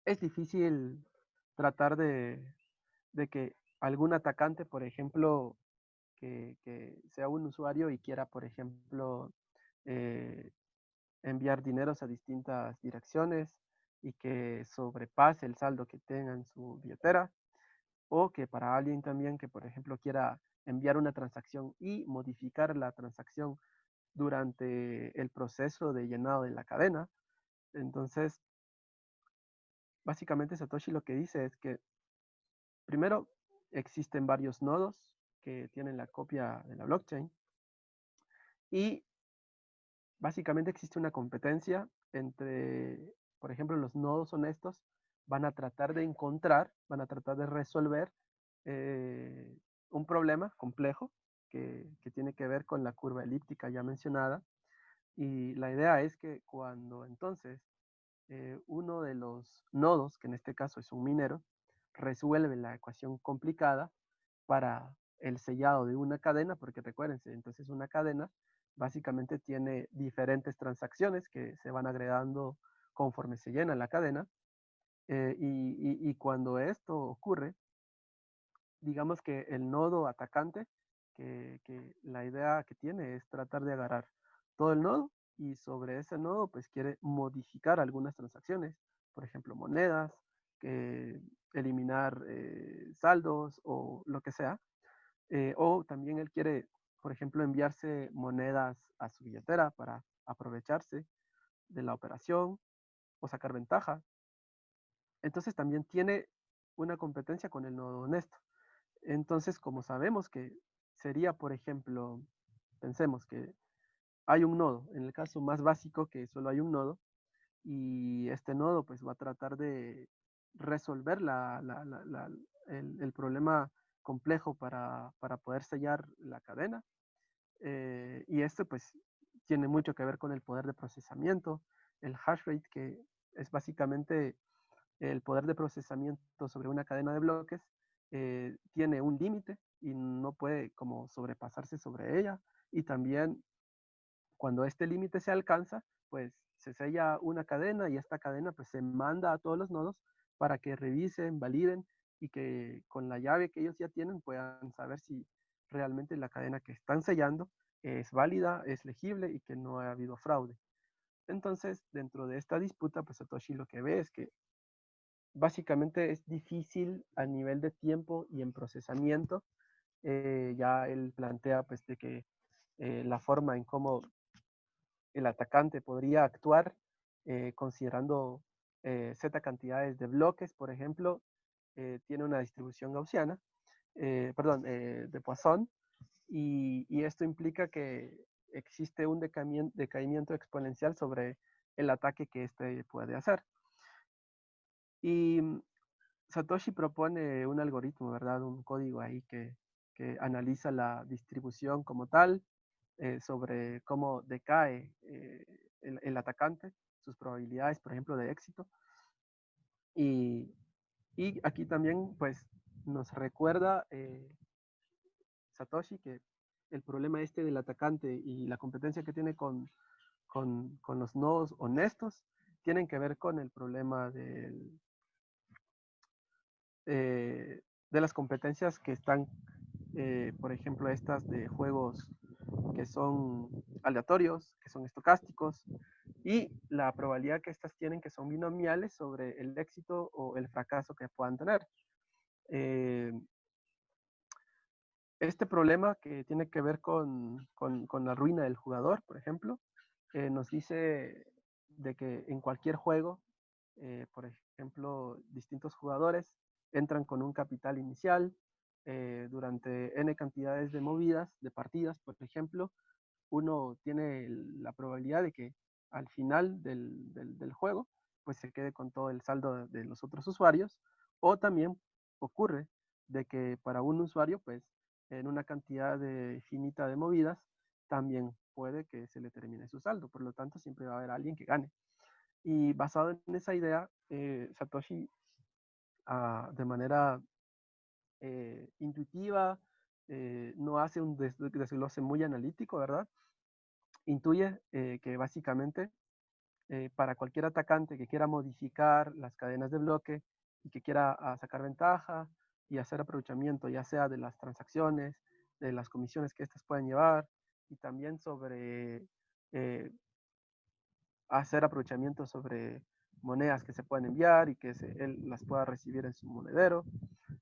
es difícil tratar de que algún atacante, por ejemplo, que sea un usuario y quiera, por ejemplo, eh, enviar dineros a distintas direcciones y que sobrepase el saldo que tenga en su billetera, o que para alguien también que, por ejemplo, quiera enviar una transacción y modificar la transacción durante el proceso de llenado de la cadena. Entonces, básicamente Satoshi lo que dice es que primero existen varios nodos que tienen la copia de la blockchain y básicamente existe una competencia entre, por ejemplo, los nodos honestos van a tratar de encontrar, van a tratar de resolver eh, un problema complejo que tiene que ver con la curva elíptica ya mencionada. Y la idea es que cuando entonces uno de los nodos, que en este caso es un minero, resuelve la ecuación complicada para el sellado de una cadena, porque recuérdense, entonces una cadena básicamente tiene diferentes transacciones que se van agregando conforme se llena la cadena, y cuando esto ocurre, digamos que el nodo atacante, que la idea que tiene es tratar de agarrar todo el nodo y sobre ese nodo pues quiere modificar algunas transacciones, por ejemplo monedas, eliminar saldos o lo que sea, o también él quiere, por ejemplo, enviarse monedas a su billetera para aprovecharse de la operación o sacar ventaja. Entonces también tiene una competencia con el nodo honesto. Entonces, como sabemos que sería, por ejemplo, pensemos que hay un nodo, en el caso más básico que solo hay un nodo, y este nodo pues va a tratar de resolver el problema complejo para poder sellar la cadena. Y esto pues tiene mucho que ver con el poder de procesamiento, el hash rate, que es básicamente el poder de procesamiento sobre una cadena de bloques, tiene un límite y no puede como sobrepasarse sobre ella. Y también cuando este límite se alcanza, pues se sella una cadena y esta cadena pues se manda a todos los nodos para que revisen, validen y que con la llave que ellos ya tienen puedan saber si realmente la cadena que están sellando es válida, es legible y que no ha habido fraude. Entonces, dentro de esta disputa, pues Satoshi lo que ve es que básicamente es difícil a nivel de tiempo y en procesamiento. Ya él plantea pues de que la forma en cómo el atacante podría actuar considerando z cantidades de bloques, por ejemplo, tiene una distribución gaussiana, perdón, de Poisson, y esto implica que existe un decaimiento exponencial sobre el ataque que éste puede hacer. Y Satoshi propone un algoritmo, ¿verdad? Un código ahí que analiza la distribución como tal, sobre cómo decae el atacante, sus probabilidades, por ejemplo, de éxito. Y, y aquí también, pues, nos recuerda Satoshi que el problema este del atacante y la competencia que tiene con los nodos honestos tienen que ver con el problema de las competencias que están, por ejemplo, estas de juegos que son aleatorios, que son estocásticos, y la probabilidad que estas tienen que son binomiales sobre el éxito o el fracaso que puedan tener. Eh, este problema que tiene que ver con la ruina del jugador, por ejemplo, nos dice de que en cualquier juego, por ejemplo, distintos jugadores entran con un capital inicial durante n cantidades de movidas, de partidas, por ejemplo, uno tiene la probabilidad de que al final del juego, pues se quede con todo el saldo de los otros usuarios, o también ocurre de que para un usuario, pues en una cantidad finita de movidas, también puede que se le termine su saldo, por lo tanto siempre va a haber alguien que gane. Y basado en esa idea, Satoshi de manera intuitiva, no hace un desglose muy analítico, ¿verdad? Intuye que básicamente para cualquier atacante que quiera modificar las cadenas de bloque y que quiera sacar ventaja y hacer aprovechamiento ya sea de las transacciones, de las comisiones que éstas pueden llevar y también sobre eh, hacer aprovechamiento sobre monedas que se pueden enviar y que él las pueda recibir en su monedero.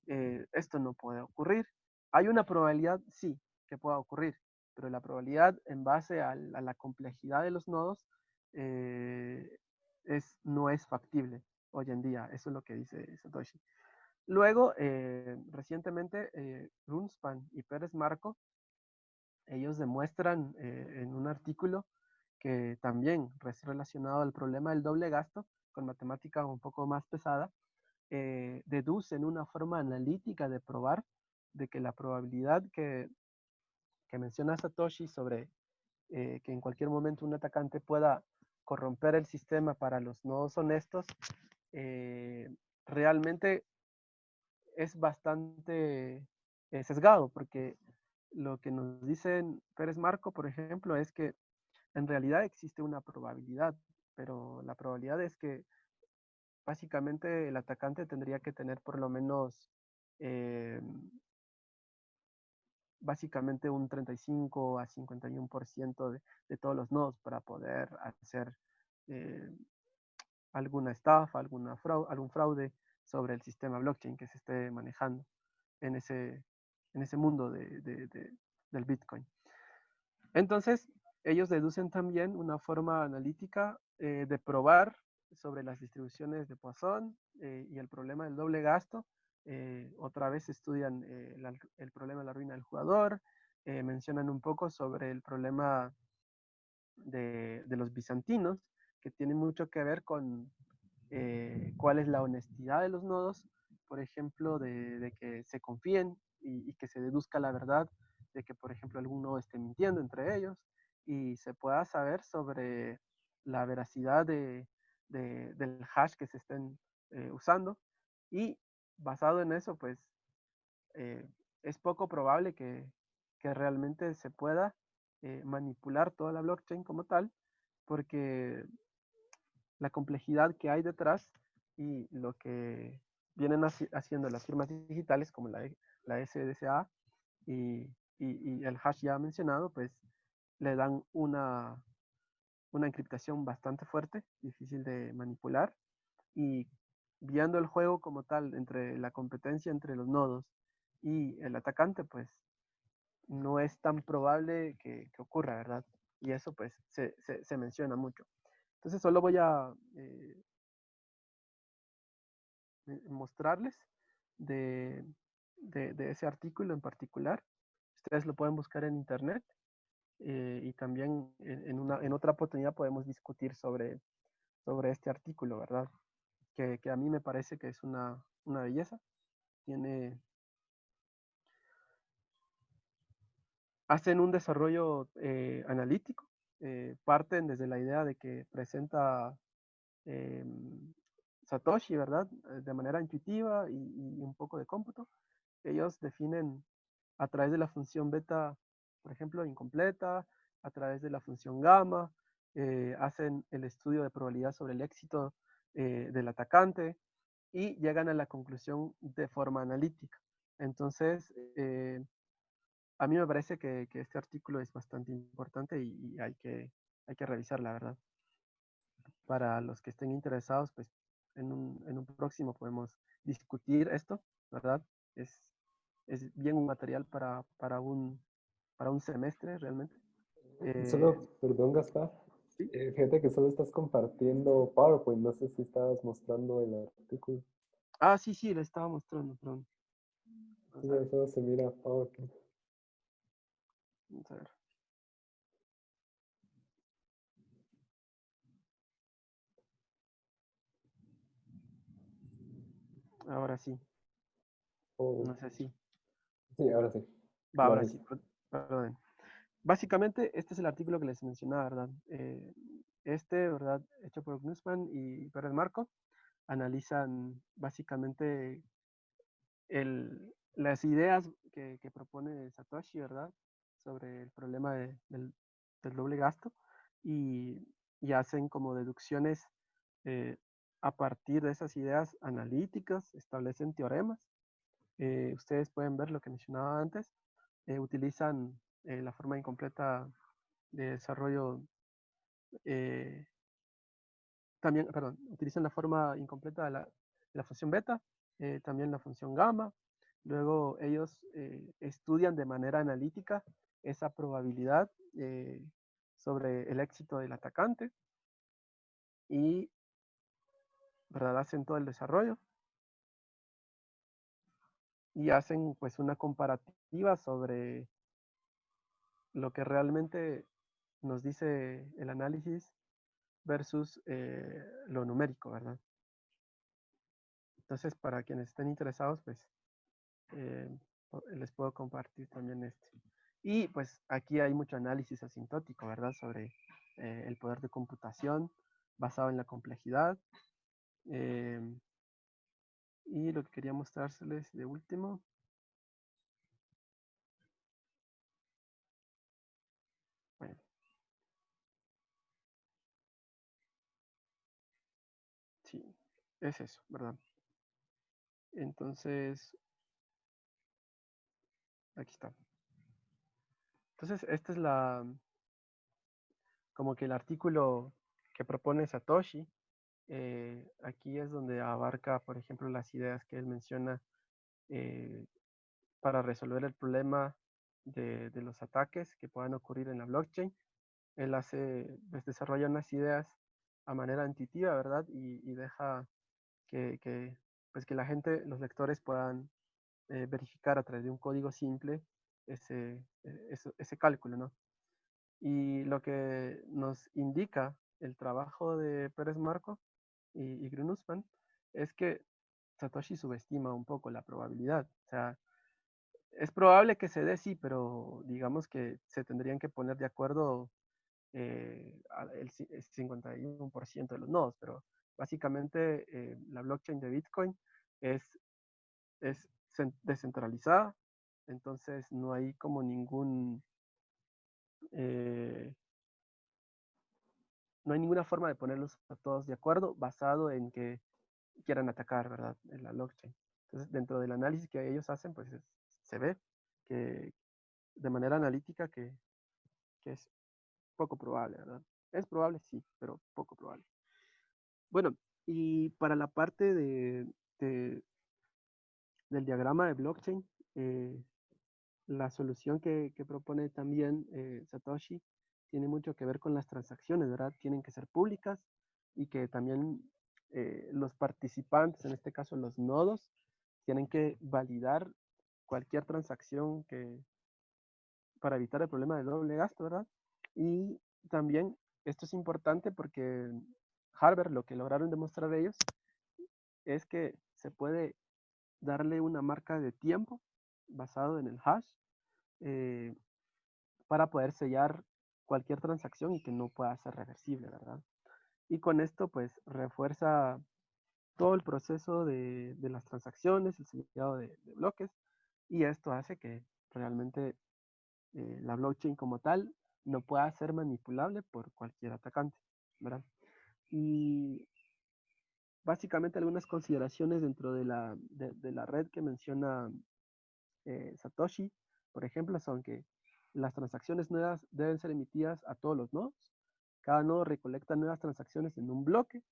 Esto no puede ocurrir. Hay una probabilidad, sí, que pueda ocurrir, pero la probabilidad en base a la complejidad de los nodos no es factible hoy en día. Eso es lo que dice Satoshi. Luego, recientemente, Grunspan y Pérez Marco, ellos demuestran en un artículo que también es relacionado al problema del doble gasto, con matemática un poco más pesada, deducen una forma analítica de probar de que la probabilidad que menciona Satoshi sobre que en cualquier momento un atacante pueda corromper el sistema para los nodos honestos, realmente es bastante sesgado, porque lo que nos dicen Pérez Marco, por ejemplo, es que en realidad existe una probabilidad, pero la probabilidad es que básicamente el atacante tendría que tener por lo menos eh, básicamente un 35 a 51% de todos los nodos para poder hacer eh, alguna estafa, algún fraude sobre el sistema blockchain que se esté manejando en ese mundo del Bitcoin. Entonces, ellos deducen también una forma analítica de probar sobre las distribuciones de Poisson y el problema del doble gasto. Otra vez estudian el problema de la ruina del jugador, mencionan un poco sobre el problema de los bizantinos, que tiene mucho que ver con cuál es la honestidad de los nodos, por ejemplo, de que se confíen y que se deduzca la verdad de que, por ejemplo, algún nodo esté mintiendo entre ellos y se pueda saber sobre la veracidad del hash que se estén usando. Y basado en eso, pues eh, es poco probable que realmente se pueda manipular toda la blockchain como tal, porque la complejidad que hay detrás y lo que vienen haciendo las firmas digitales como la SDCA y, y el hash ya mencionado, pues le dan una encriptación bastante fuerte, difícil de manipular, y viendo el juego como tal, entre la competencia entre los nodos y el atacante, pues no es tan probable que ocurra, ¿verdad? Y eso pues se menciona mucho. Entonces solo voy a mostrarles de, de ese artículo en particular. Ustedes lo pueden buscar en internet y también en otra oportunidad podemos discutir sobre este artículo, ¿verdad? Que a mí me parece que es una belleza. Tiene, hacen un desarrollo analítico, parten desde la idea de que presenta eh, Satoshi, ¿verdad? De manera intuitiva y un poco de cómputo. Ellos definen a través de la función beta, por ejemplo, incompleta, a través de la función gamma, hacen el estudio de probabilidad sobre el éxito del atacante y llegan a la conclusión de forma analítica. Entonces, a mí me parece que este artículo es bastante importante y hay que revisar, la verdad. Para los que estén interesados, pues en un próximo podemos discutir esto, ¿verdad? Es, es bien un material para un semestre realmente. Solo, perdón, Gaspar. Sí. Fíjate que solo estás compartiendo PowerPoint. No sé si estabas mostrando el artículo. Ah, sí, sí, le estaba mostrando, perdón. Sí, Vamos a ver, solo se mira PowerPoint. vamos a ver. Ahora sí, Oh, no sé si. sí, ahora sí. Va, ahora Gracias. sí, perdón. Básicamente, este es el artículo que les mencionaba, ¿verdad? ¿Verdad? Hecho por Knussman y Pérez Marco, analizan básicamente las ideas que propone Satoshi, ¿verdad? Sobre el problema del doble gasto y hacen como deducciones eh, a partir de esas ideas analíticas, establecen teoremas. Ustedes pueden ver lo que mencionaba antes, utilizan la forma incompleta de desarrollo, eh, también, perdón, utilizan la forma incompleta de la función beta, también la función gamma. Luego ellos estudian de manera analítica esa probabilidad sobre el éxito del atacante y, ¿verdad? Hacen todo el desarrollo y hacen pues una comparativa sobre lo que realmente nos dice el análisis versus lo numérico, ¿verdad? Entonces, para quienes estén interesados, pues les puedo compartir también este. Y pues aquí hay mucho análisis asintótico, ¿verdad? Sobre el poder de computación basado en la complejidad. Eh, y lo que quería mostrárseles de último. Bueno. Sí, es eso, ¿verdad? Entonces, aquí está. Entonces, esta es como que el artículo que propone Satoshi. Aquí es donde abarca, por ejemplo, las ideas que él menciona eh, para resolver el problema de los ataques que puedan ocurrir en la blockchain. Él pues desarrolla unas ideas a manera intuitiva, ¿verdad? Y deja pues que la gente, los lectores puedan verificar a través de un código simple ese cálculo, ¿no? Y lo que nos indica el trabajo de Pérez Marco y Grunusman es que Satoshi subestima un poco la probabilidad. O sea, es probable que se dé, sí, pero digamos que se tendrían que poner de acuerdo el 51% de los nodos, pero básicamente la blockchain de Bitcoin es, es descentralizada, entonces no hay como eh, no hay ninguna forma de ponerlos a todos de acuerdo basado en que quieran atacar, ¿verdad? En la blockchain. Entonces, dentro del análisis que ellos hacen, pues se ve que de manera analítica que es poco probable, ¿verdad? Es probable, sí, pero poco probable. Bueno, y para la parte de- del diagrama de blockchain, eh, la solución que propone también Satoshi tiene mucho que ver con las transacciones, ¿verdad? Tienen que ser públicas y que también los participantes, en este caso los nodos, tienen que validar cualquier transacción para evitar el problema del doble gasto, ¿verdad? Y también esto es importante porque Harvard, lo que lograron demostrar ellos, es que se puede darle una marca de tiempo basado en el hash eh, para poder sellar cualquier transacción y que no pueda ser reversible, ¿verdad? Y con esto, pues, refuerza todo el proceso de las transacciones, el sellado de bloques, y esto hace que realmente la blockchain como tal no pueda ser manipulable por cualquier atacante, ¿verdad? Y básicamente algunas consideraciones dentro de la red que menciona Satoshi, por ejemplo, son que las transacciones nuevas deben ser emitidas a todos los nodos. Cada nodo recolecta nuevas transacciones en un bloque.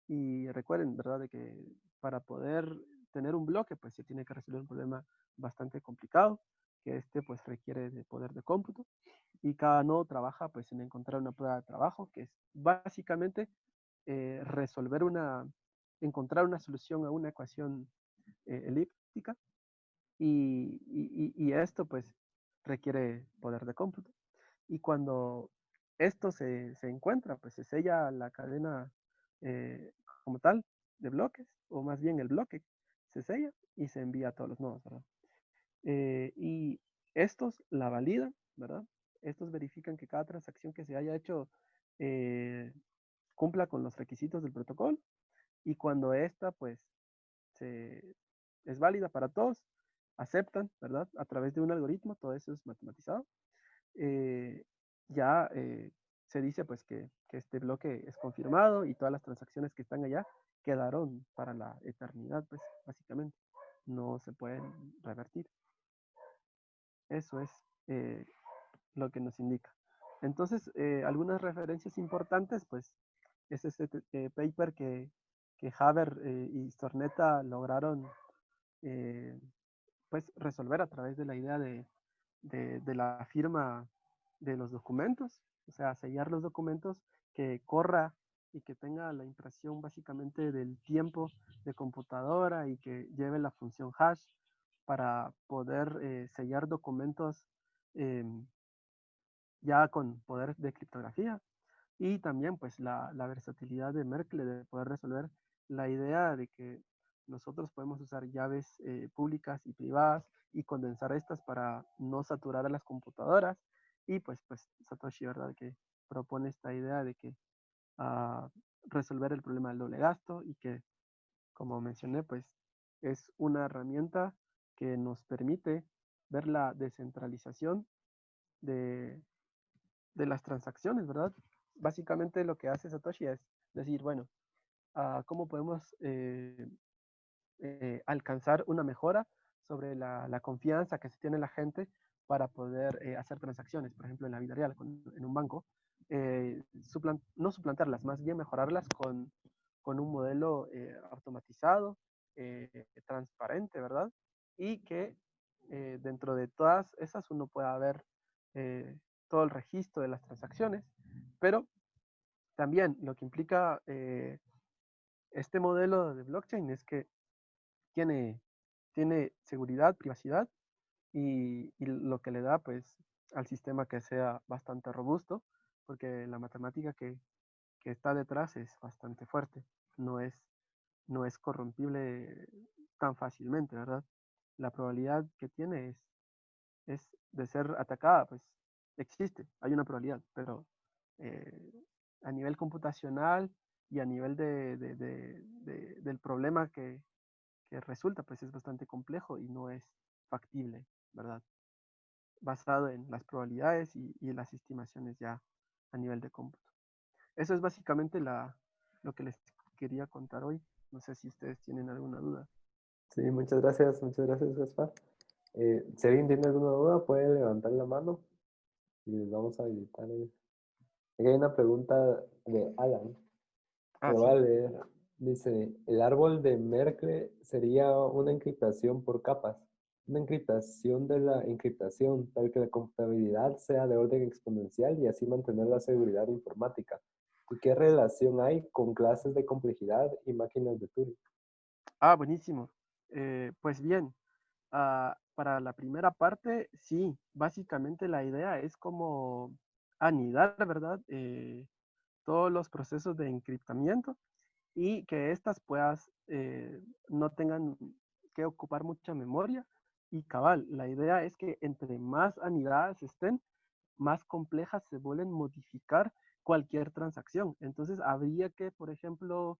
Y recuerden, ¿verdad?, de que para poder tener un bloque, pues se tiene que resolver un problema bastante complicado, que pues requiere de poder de cómputo. Y cada nodo trabaja pues en encontrar una prueba de trabajo, que es básicamente resolver encontrar una solución a una ecuación elíptica y esto pues requiere poder de cómputo. Y cuando esto se encuentra, pues se sella la cadena eh, como tal de bloques, o más bien el bloque se sella y se envía a todos los nodos, ¿verdad? Y estos la validan, ¿verdad? Estos verifican que cada transacción que se haya hecho eh, cumpla con los requisitos del protocolo y cuando esta pues se, es válida para todos, aceptan, ¿verdad? A través de un algoritmo, todo eso es matematizado, eh, ya se dice pues que este bloque es confirmado y todas las transacciones que están allá quedaron para la eternidad, pues básicamente, no se pueden revertir. Eso es eh, lo que nos indica. Entonces, algunas referencias importantes, pues, es este paper que Haber y Stornetta lograron eh, pues resolver a través de la idea de la firma de los documentos, o sea, sellar los documentos que corra y que tenga la impresión básicamente del tiempo de computadora y que lleve la función hash para poder sellar documentos eh, ya con poder de criptografía y también pues la versatilidad de Merkle de poder resolver la idea de que nosotros podemos usar llaves públicas y privadas y condensar estas para no saturar a las computadoras. Y pues Satoshi, ¿verdad? Que propone esta idea de que uh, resolver el problema del doble gasto y que, como mencioné, pues es una herramienta que nos permite ver la descentralización de, de las transacciones, ¿verdad? Básicamente lo que hace Satoshi es decir, bueno, ¿cómo podemos alcanzar una mejora sobre la confianza que se tiene la gente para poder hacer transacciones, por ejemplo, en la vida real, en un banco, no suplantarlas, más bien mejorarlas con un modelo automatizado, transparente, ¿verdad? Y que dentro de todas esas uno pueda ver todo el registro de las transacciones, pero también lo que implica este modelo de blockchain es que tiene, tiene seguridad, privacidad y lo que le da pues al sistema que sea bastante robusto, porque la matemática que está detrás es bastante fuerte, no es, no es corrompible tan fácilmente, ¿verdad? La probabilidad que tiene es de ser atacada, pues existe, hay una probabilidad, pero a nivel computacional y a nivel del problema que resulta, pues es bastante complejo y no es factible, ¿verdad? Basado en las probabilidades y las estimaciones ya a nivel de cómputo. Eso es básicamente lo que les quería contar hoy. No sé si ustedes tienen alguna duda. Sí, muchas gracias, Gaspar. Si alguien tiene alguna duda, puede levantar la mano y les vamos a habilitar. Aquí hay una pregunta de Alan. Ah, Lo voy sí. a leer. Dice, el árbol de Merkle sería una encriptación por capas, una encriptación de la encriptación, tal que la computabilidad sea de orden exponencial y así mantener la seguridad informática. ¿Y qué relación hay con clases de complejidad y máquinas de Turing? Ah, buenísimo. Pues bien, para la primera parte, sí, básicamente la idea es como anidar, ¿verdad? Todos los procesos de encriptamiento y que éstas puedas no tengan que ocupar mucha memoria y cabal. La idea es que entre más anidadas estén, más complejas se vuelven modificar cualquier transacción. Entonces habría que, por ejemplo,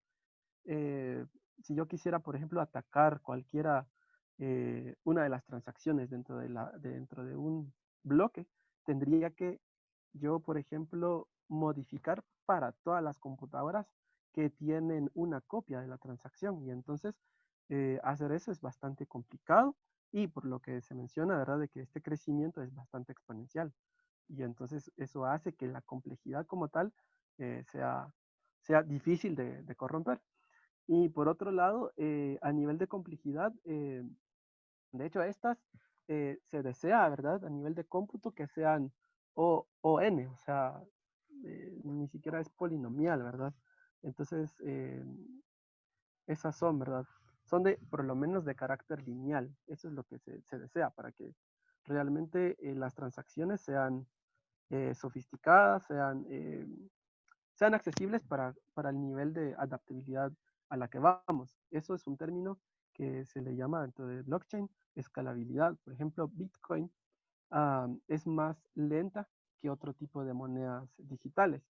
eh, si yo quisiera, por ejemplo, atacar cualquiera, una de las transacciones dentro de un bloque, tendría que yo, por ejemplo, modificar para todas las computadoras que tienen una copia de la transacción. Y entonces hacer eso es bastante complicado y por lo que se menciona, ¿verdad? De que este crecimiento es bastante exponencial. Y entonces eso hace que la complejidad como tal sea difícil de corromper. Y por otro lado, a nivel de complejidad, de hecho, estas se desea, ¿verdad? A nivel de cómputo que sean o n, o sea, ni siquiera es polinomial, ¿verdad? Entonces, esas son, ¿verdad? Son de, por lo menos, de carácter lineal. Eso es lo que se desea para que realmente las transacciones sean sofisticadas, sean accesibles para el nivel de adaptabilidad a la que vamos. Eso es un término que se le llama dentro de blockchain escalabilidad. Por ejemplo, Bitcoin es más lenta que otro tipo de monedas digitales.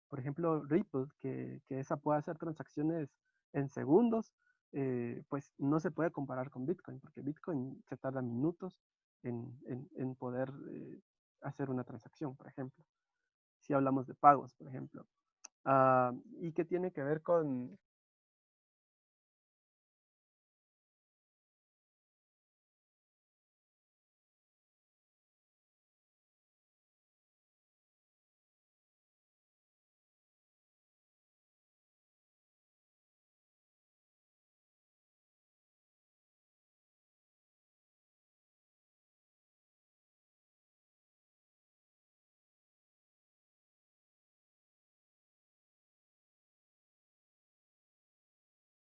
Por ejemplo, Ripple, que esa puede hacer transacciones en segundos, pues no se puede comparar con Bitcoin, porque Bitcoin se tarda minutos en poder hacer una transacción, por ejemplo. Si hablamos de pagos, por ejemplo. Y que tiene que ver